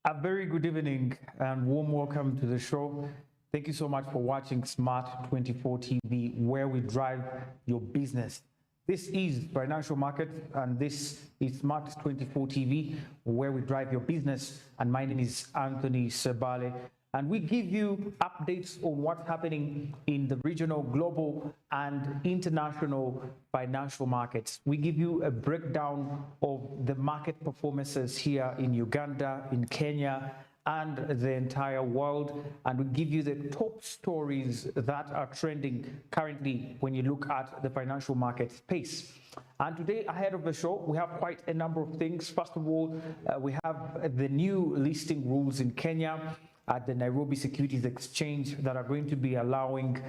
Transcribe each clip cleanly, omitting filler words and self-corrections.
A very good evening and warm welcome to the show. Thank you so much for watching Smart 24 TV, where we drive your business. This is Financial Market and this is Smart 24 TV, where we drive your business. And my name is Anthony Sebale. And we give you updates on what's happening in the regional, global, and international financial markets. We give you a breakdown of the market performances here in Uganda, in Kenya, and the entire world. And we give you the top stories that are trending currently when you look at the financial market space. And today, ahead of the show, we have quite a number of things. First of all, we have the new listing rules in Kenya at the Nairobi Securities Exchange that are going to be allowing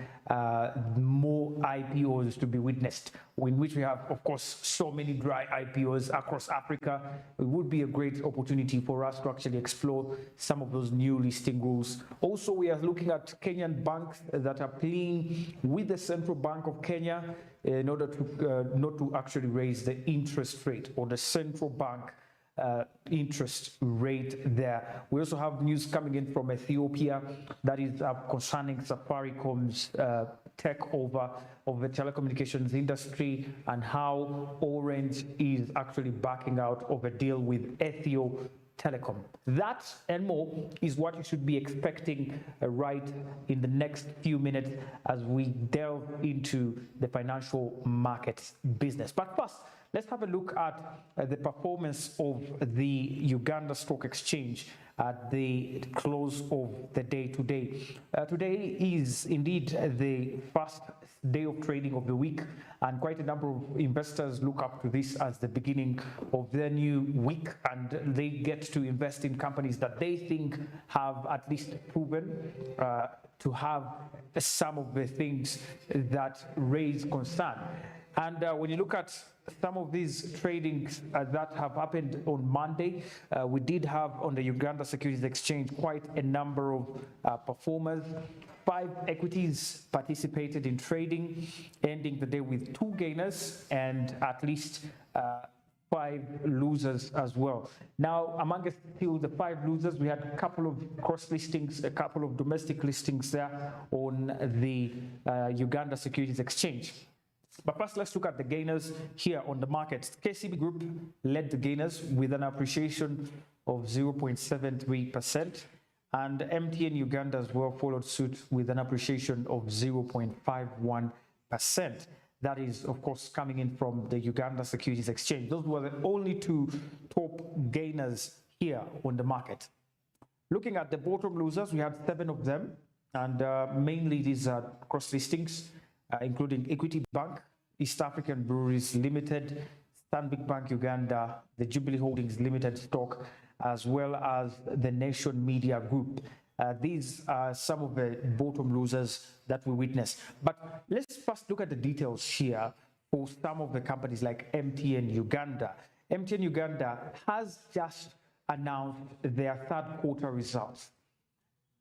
more IPOs to be witnessed, in which we have, of course, so many dry IPOs across Africa. It would be a great opportunity for us to actually explore some of those new listing rules. Also, we are looking at Kenyan banks that are playing with the Central Bank of Kenya in order to not to actually raise the interest rate, or the central bank interest rate there. We also have news coming in from Ethiopia that is concerning Safaricom's takeover of the telecommunications industry and how Orange is actually backing out of a deal with Ethio Telecom. That and more is what you should be expecting right in the next few minutes as we delve into the financial markets business. But first, let's have a look at the performance of the Uganda Stock Exchange at the close of the day today. Today is indeed the first day of trading of the week, and quite a number of investors look up to this as the beginning of their new week, and they get to invest in companies that they think have at least proven to have some of the things that raise concern. And when you look at some of these tradings that have happened on Monday, we did have on the Uganda Securities Exchange quite a number of performers. 5 equities participated in trading, ending the day with 2 gainers and at least 5 losers as well. Now, among still the 5 losers, we had a couple of cross listings, a couple of domestic listings there on the Uganda Securities Exchange. But first, let's look at the gainers here on the markets. KCB Group led the gainers with an appreciation of 0.73%, and MTN Uganda as well followed suit with an appreciation of 0.51%. That is, of course, coming in from the Uganda Securities Exchange. Those were the only 2 top gainers here on the market. Looking at the bottom losers, we had 7 of them, and mainly these are cross listings, including Equity Bank, East African Breweries Limited, Stanbic Bank Uganda, the Jubilee Holdings Limited stock, as well as the Nation Media Group. These are some of the bottom losers that we witnessed. But let's first look at the details here for some of the companies like MTN Uganda. MTN Uganda has just announced their 3rd quarter results.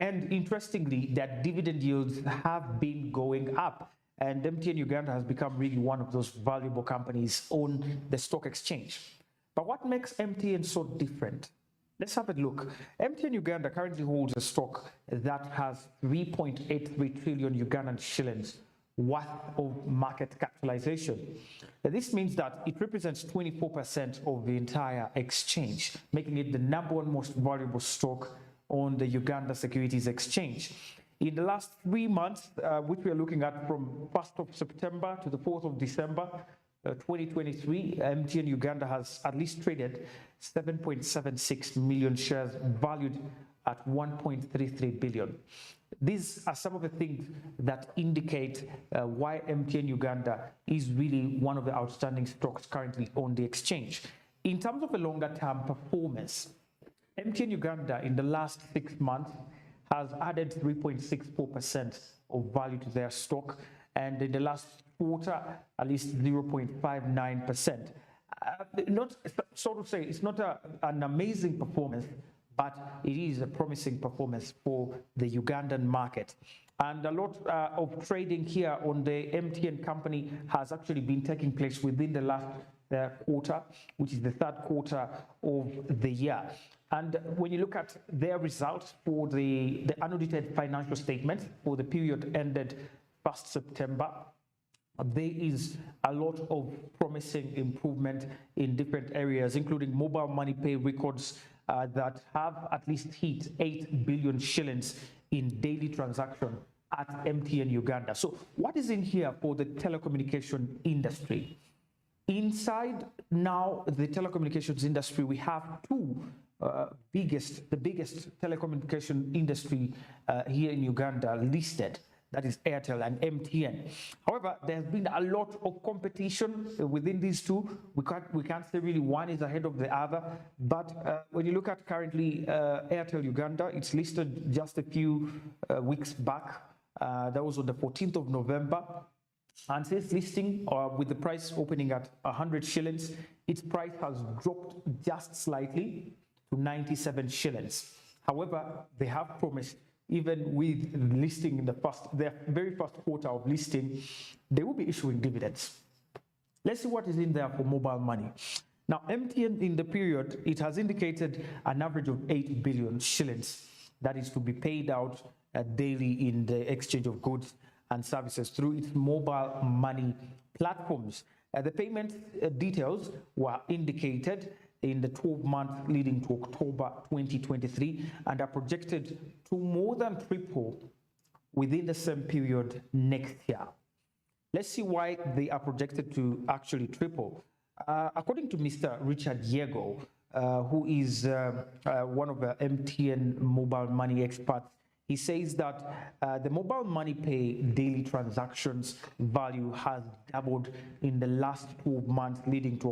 And interestingly, their dividend yields have been going up. And MTN Uganda has become really one of those valuable companies on the stock exchange. But what makes MTN so different? Let's have a look. MTN Uganda currently holds a stock that has 3.83 trillion Ugandan shillings worth of market capitalization. This means that it represents 24% of the entire exchange, making it the #1 most valuable stock on the Uganda Securities Exchange. In the last 3 months, which we are looking at from 1st of September to the 4th of December, 2023, MTN Uganda has at least traded 7.76 million shares valued at 1.33 billion. These are some of the things that indicate why MTN Uganda is really one of the outstanding stocks currently on the exchange. In terms of a longer term performance, MTN Uganda in the last 6 months has added 3.64% of value to their stock, and in the last quarter, at least 0.59%. Not so to say, it's not an amazing performance, but it is a promising performance for the Ugandan market. And a lot of trading here on the MTN company has actually been taking place within the last quarter, which is the 3rd quarter of the year. And when you look at their results for the unaudited financial statements for the period ended 1st September, there is a lot of promising improvement in different areas, including mobile money pay records that have at least hit 8 billion shillings in daily transaction at MTN Uganda. So what is in here for the telecommunication industry? Inside now the telecommunications industry, we have the biggest telecommunication industry here in Uganda listed. That is Airtel and MTN. However, there has been a lot of competition within these two. We can't say really one is ahead of the other. But when you look at currently Airtel Uganda, it's listed just a few weeks back. That was on the 14th of November. And since listing with the price opening at 100 shillings, its price has dropped just slightly to 97 shillings. However, they have promised, even with listing in their very first quarter of listing, they will be issuing dividends. Let's see what is in there for mobile money. Now, MTN in the period, it has indicated an average of 8 billion shillings that is to be paid out daily in the exchange of goods and services through its mobile money platforms. The payment details were indicated in the 12 months leading to October 2023 and are projected to more than triple within the same period next year. Let's see why they are projected to actually triple. According to Mr. Richard Yego, who is one of the MTN mobile money experts, he says that the mobile money pay daily transactions value has doubled in the last 12 months leading to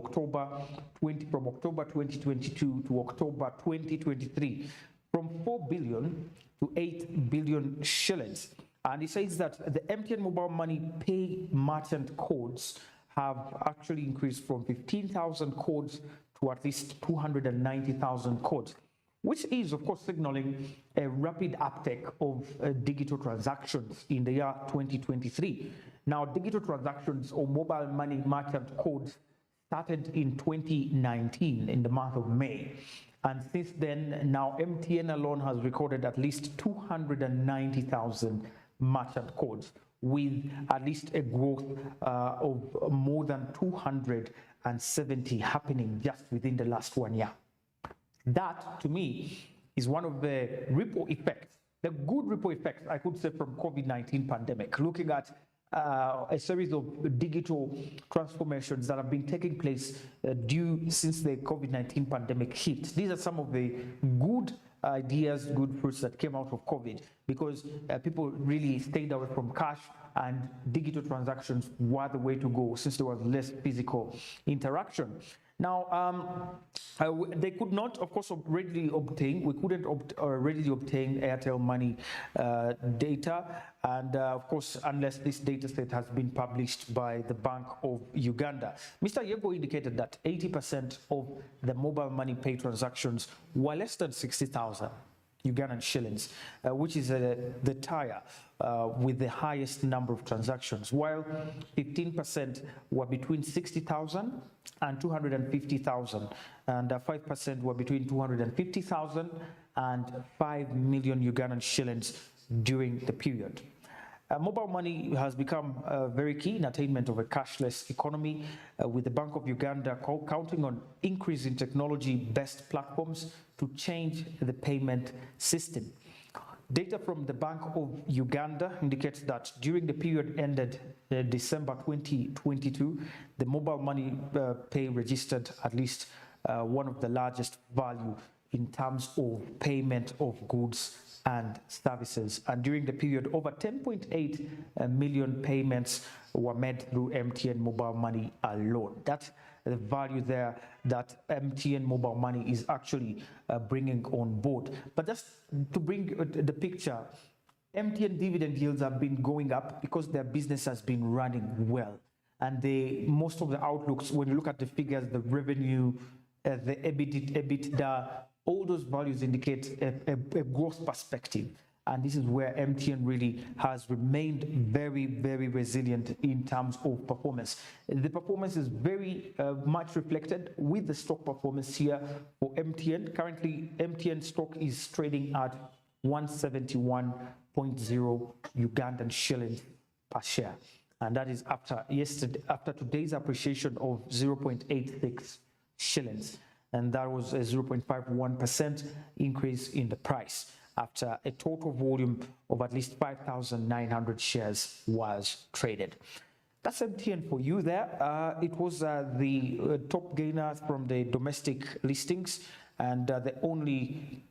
from October 2022 to October 2023, from 4 billion to 8 billion shillings. And he says that the MTN mobile money pay merchant codes have actually increased from 15,000 codes to at least 290,000 codes, which is, of course, signaling a rapid uptake of digital transactions in the year 2023. Now, digital transactions or mobile money merchant codes started in 2019 in the month of May. And since then, now MTN alone has recorded at least 290,000 merchant codes, with at least a growth of more than 270 happening just within the last 1 year. That, to me, is one of the ripple effects, the good ripple effects, I could say, from COVID-19 pandemic, looking at a series of digital transformations that have been taking place since the COVID-19 pandemic hit. These are some of the good ideas, good fruits that came out of COVID, because people really stayed away from cash, and digital transactions were the way to go since there was less physical interaction. Now, they could not, of course, readily obtain, we couldn't readily obtain Airtel Money data, and of course, unless this data set has been published by the Bank of Uganda. Mr. Yego indicated that 80% of the mobile money pay transactions were less than 60,000 Ugandan shillings, which is the tier with the highest number of transactions, while 15% were between 60,000 and 250,000, and 5% were between 250,000 and 5 million Ugandan shillings during the period. Mobile money has become very key in attainment of a cashless economy, with the Bank of Uganda counting on increase in technology-based platforms to change the payment system. Data from the Bank of Uganda indicates that during the period ended December 2022, the mobile money pay registered at least one of the largest value in terms of payment of goods and services. And during the period, over 10.8 million payments were made through MTN mobile money alone. That's the value there that MTN mobile money is actually bringing on board. But just to bring the picture, MTN dividend yields have been going up because their business has been running well. And most of the outlooks, when you look at the figures, the revenue, the EBITDA, all those values indicate a growth perspective. And this is where MTN really has remained very, very resilient in terms of performance. The performance is very much reflected with the stock performance here for MTN. Currently, MTN stock is trading at 171.0 Ugandan shillings per share. And that is after today's appreciation of 0.86 shillings. And that was a 0.51% increase in the price after a total volume of at least 5,900 shares was traded. That's MTN for you there. It was the top gainer from the domestic listings, and the only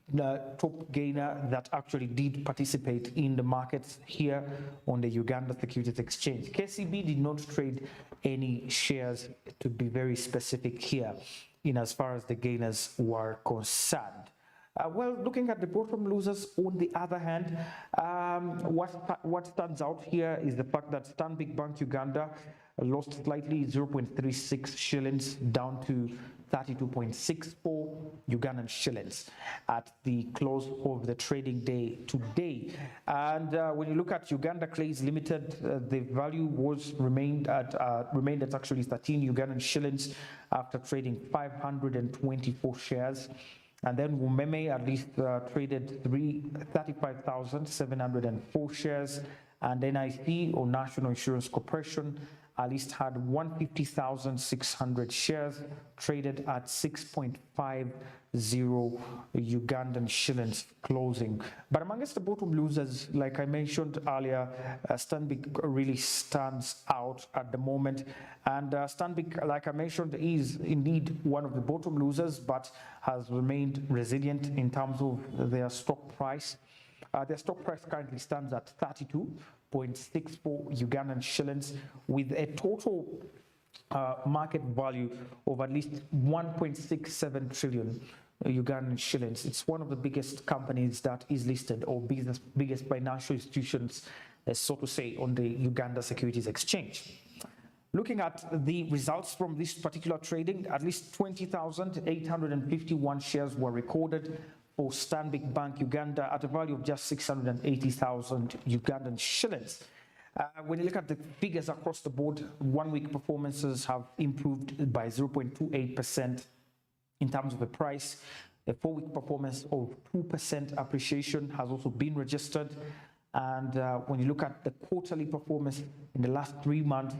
top gainer that actually did participate in the markets here on the Uganda Securities Exchange. KCB did not trade any shares, to be very specific here, in as far as the gainers were concerned. Well, looking at the bottom losers, on the other hand, what stands out here is the fact that Stanbic Bank Uganda lost slightly, 0.36 shillings down to 32.64 Ugandan shillings at the close of the trading day today. And when you look at Uganda Clays Limited, the value remained at actually 13 Ugandan shillings after trading 524 shares. And then Wumeme at least traded 35,704 shares, and NIC, or National Insurance Corporation, at least had 150,600 shares traded at 6.50 Ugandan shillings closing. But amongst the bottom losers, like I mentioned earlier, Stanbic really stands out at the moment. And Stanbic, like I mentioned, is indeed one of the bottom losers, but has remained resilient in terms of their stock price. Their stock price currently stands at 32.64 Ugandan shillings, with a total market value of at least 1.67 trillion Ugandan shillings. It's one of the biggest companies that is listed, or biggest financial institutions, so to say, on the Uganda Securities Exchange. Looking at the results from this particular trading, at least 20,851 shares were recorded for Stanbic Bank Uganda at a value of just 680,000 Ugandan shillings. When you look at the figures across the board, 1 week performances have improved by 0.28% in terms of the price. A 4 week performance of 2% appreciation has also been registered. And when you look at the quarterly performance in the last 3 months,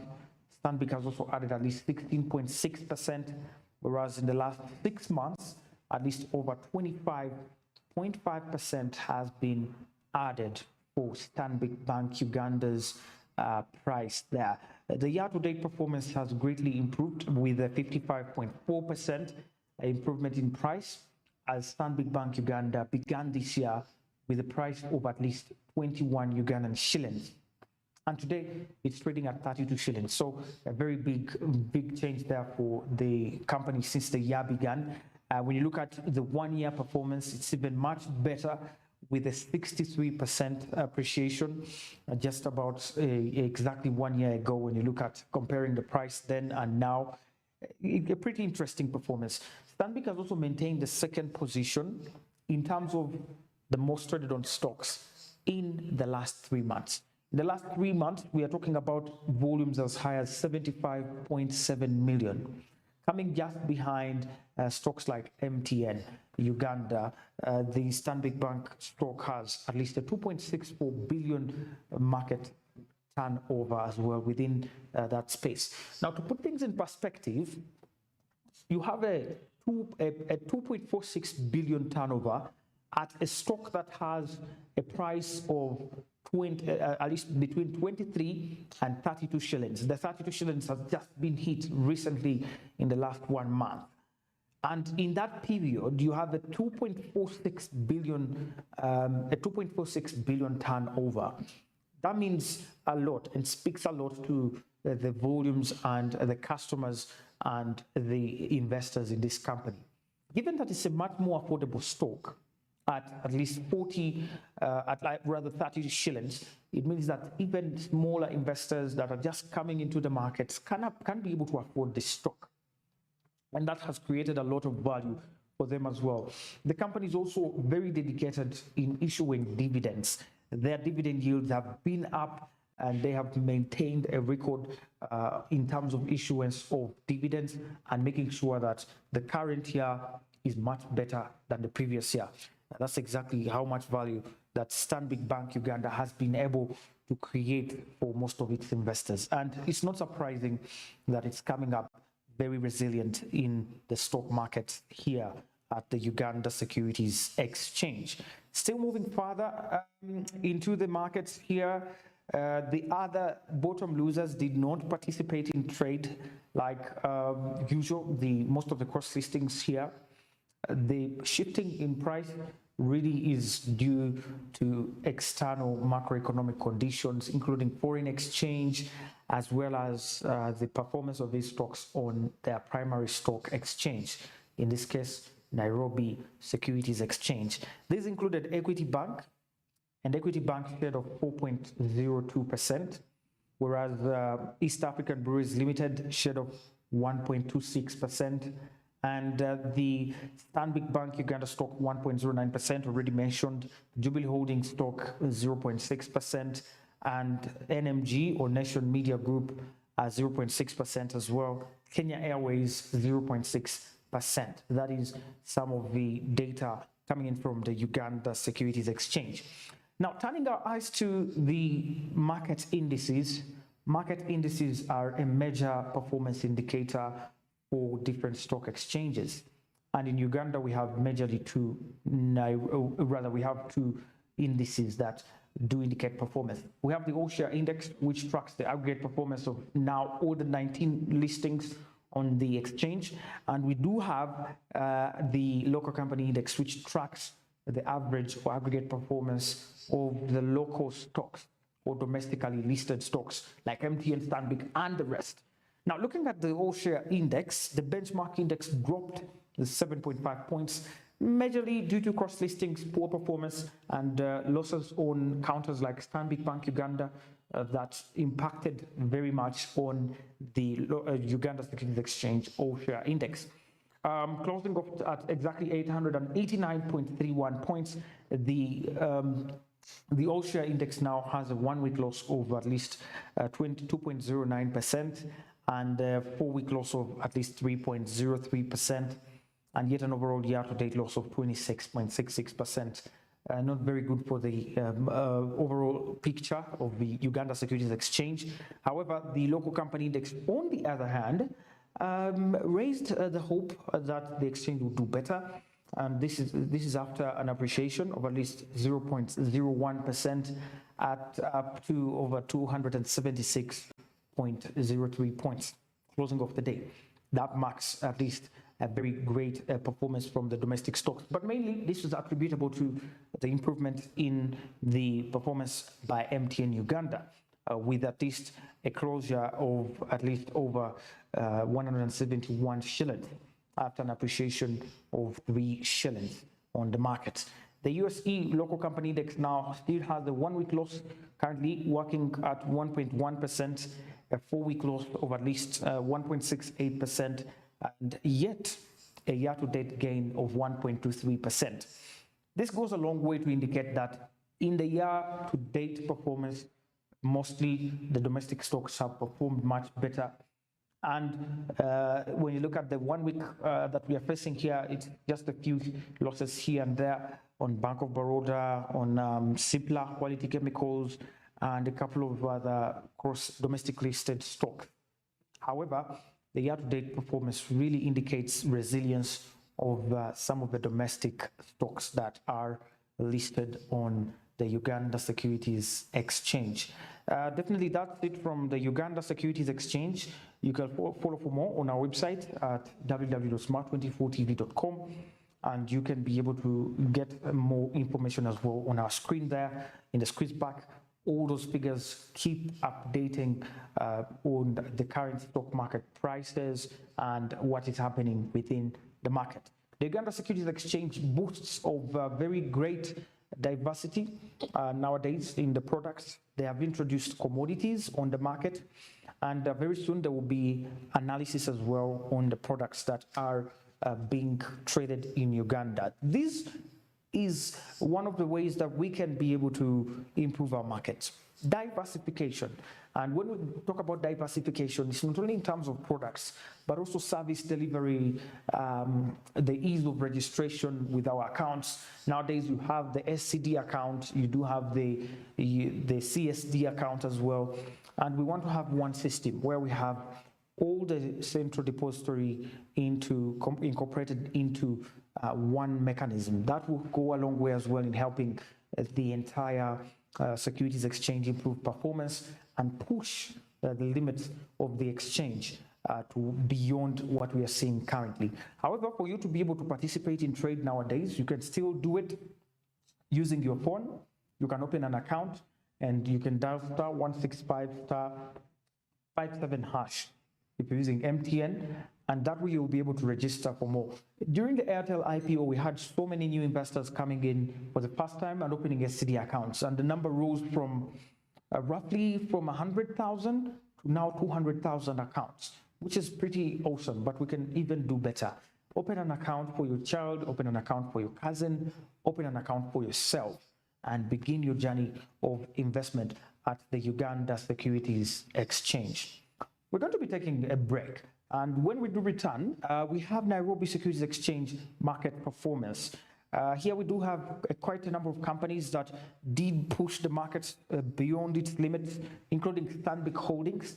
Stanbic has also added at least 16.6%, whereas in the last 6 months, at least over 25.5% has been added for Stanbic Bank Uganda's price there. The year-to-date performance has greatly improved, with a 55.4% improvement in price, as Stanbic Bank Uganda began this year with a price of at least 21 Ugandan shillings. And today it's trading at 32 shillings. So a very big change there for the company since the year began. When you look at the 1 year performance, it's even much better, with a 63% appreciation, just about exactly 1 year ago. When you look at comparing the price then and now, a pretty interesting performance. Stanbic has also maintained the second position in terms of the most traded on stocks in the last 3 months. In the last 3 months, we are talking about volumes as high as 75.7 million. Coming just behind stocks like MTN, Uganda, the Stanbic Bank stock has at least a 2.64 billion market turnover as well within that space. Now, to put things in perspective, you have a 2.46 billion turnover at a stock that has a price of at least between 23 and 32 shillings. The 32 shillings has just been hit recently in the last 1 month. And in that period, you have a 2.46 billion turnover. That means a lot and speaks a lot to the volumes and the customers and the investors in this company. Given that it's a much more affordable stock, at least 30 shillings, it means that even smaller investors that are just coming into the markets can be able to afford this stock. And that has created a lot of value for them as well. The company is also very dedicated in issuing dividends. Their dividend yields have been up, and they have maintained a record in terms of issuance of dividends and making sure that the current year is much better than the previous year. That's exactly how much value that Stanbic Bank Uganda has been able to create for most of its investors. And it's not surprising that it's coming up very resilient in the stock market here at the Uganda Securities Exchange. Still moving further into the markets here, the other bottom losers did not participate in trade like usual. Most of the cross listings here, the shifting in price really is due to external macroeconomic conditions, including foreign exchange, as well as the performance of these stocks on their primary stock exchange, in this case, Nairobi Securities Exchange. These included Equity Bank, and Equity Bank shared of 4.02%, whereas East African Breweries Limited shared of 1.26%, and the Stanbic Bank Uganda stock 1.09%, already mentioned, Jubilee Holdings stock 0.6%, and NMG or Nation Media Group 0.6% as well. Kenya Airways 0.6%. That is some of the data coming in from the Uganda Securities Exchange. Now, turning our eyes to the market indices. Market indices are a major performance indicator for different stock exchanges. And in Uganda, we have majorly two indices that do indicate performance. We have the All-Share Index, which tracks the aggregate performance of now all the 19 listings on the exchange. And we do have the Local Company Index, which tracks the average or aggregate performance of the local stocks or domestically listed stocks like MTN, Stanbic, and the rest. Now, looking at the All-Share Index, the benchmark index dropped 7.5 points, majorly due to cross listings, poor performance, and losses on counters like Stanbic Bank Uganda that impacted very much on the Uganda Securities Exchange All-Share Index. Closing off at exactly 889.31 points, the All-Share Index now has a one-week loss of at least 22.09%, and a four-week loss of at least 3.03%, and yet an overall year-to-date loss of 26.66%. Not very good for the overall picture of the Uganda Securities Exchange. However, the Local Company Index, on the other hand, raised the hope that the exchange would do better. And this is after an appreciation of at least 0.01% at up to over 276.03 points, closing off the day. That marks at least a very great performance from the domestic stocks. But mainly, this is attributable to the improvement in the performance by MTN Uganda, with at least a closure of at least over 171 shillings after an appreciation of 3 shillings on the market. The USE Local Company Index now still has a one-week loss, currently working at 1.1%, a four-week loss of at least 1.68%, and yet a year-to-date gain of 1.23%. This goes a long way to indicate that in the year-to-date performance, mostly the domestic stocks have performed much better. And when you look at the 1 week that we are facing here, it's just a few losses here and there on Bank of Baroda, on Cipla, Quality Chemicals, and a couple of other domestic listed stocks. However, the year-to-date performance really indicates resilience of some of the domestic stocks that are listed on the Uganda Securities Exchange. Definitely that's it from the Uganda Securities Exchange. You can follow for more on our website at www.smart24tv.com, and you can be able to get more information as well on our screen there in the squeeze back. All those figures keep updating on the current stock market prices and what is happening within the market. The Uganda Securities Exchange boasts of very great diversity nowadays in the products. They have introduced commodities on the market, and very soon there will be analysis as well on the products that are being traded in Uganda. This is one of the ways that we can be able to improve our markets. Diversification. And when we talk about diversification, it's not only in terms of products, but also service delivery, the ease of registration with our accounts. Nowadays, you have the SCD account, you do have the CSD account as well. And we want to have one system where we have all the central depository incorporated into one mechanism. That will go a long way as well in helping the entire securities exchange improve performance and push the limits of the exchange to beyond what we are seeing currently. However, for you to be able to participate in trade nowadays, you can still do it using your phone. You can open an account and you can dial *165*57# if you're using MTN, and that way you'll be able to register for more. During the Airtel IPO, we had so many new investors coming in for the first time and opening SCD accounts, and the number rose from roughly from 100,000 to now 200,000 accounts, which is pretty awesome, but we can even do better. Open an account for your child, open an account for your cousin, open an account for yourself, and begin your journey of investment at the Uganda Securities Exchange. We're going to be taking a break, and when we do return, we have Nairobi Securities Exchange market performance. Here we do have quite a number of companies that did push the markets beyond its limits, including Stanbic Holdings,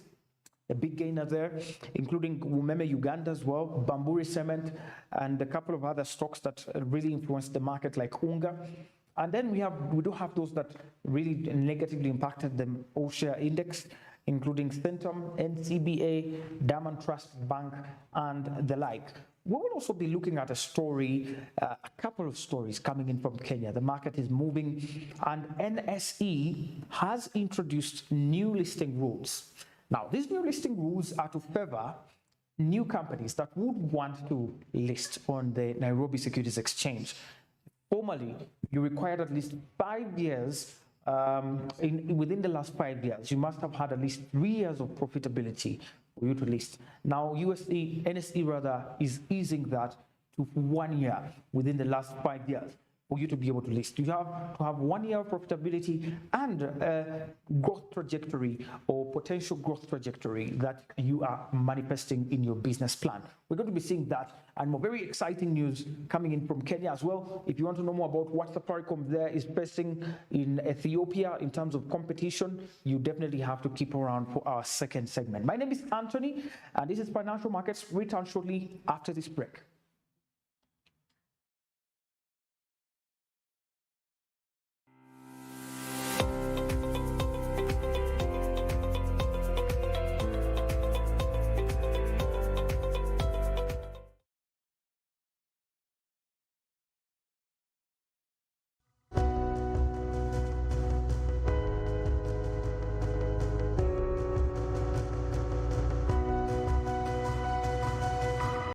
a big gainer there, including Umeme Uganda as well, Bamburi Cement, and a couple of other stocks that really influenced the market like Unga. And then we do have those that really negatively impacted the all-share index, including Centum, NCBA, Diamond Trust Bank, and the like. We will also be looking at a story, a couple of stories coming in from Kenya. The market is moving, and NSE has introduced new listing rules. Now, these new listing rules are to favor new companies that would want to list on the Nairobi Securities Exchange. Formerly, you required at least 5 years. Within the last 5 years, you must have had at least 3 years of profitability for you to list. Now, NSE rather is easing that to 1 year within the last 5 years for you to be able to list. You have to have 1 year of profitability and a growth trajectory or potential growth trajectory that you are manifesting in your business plan. We're going to be seeing that and more very exciting news coming in from Kenya as well. If you want to know more about what Safaricom there is facing in Ethiopia in terms of competition, you definitely have to keep around for our second segment. My name is Anthony, and this is Financial Markets. Return shortly after this break.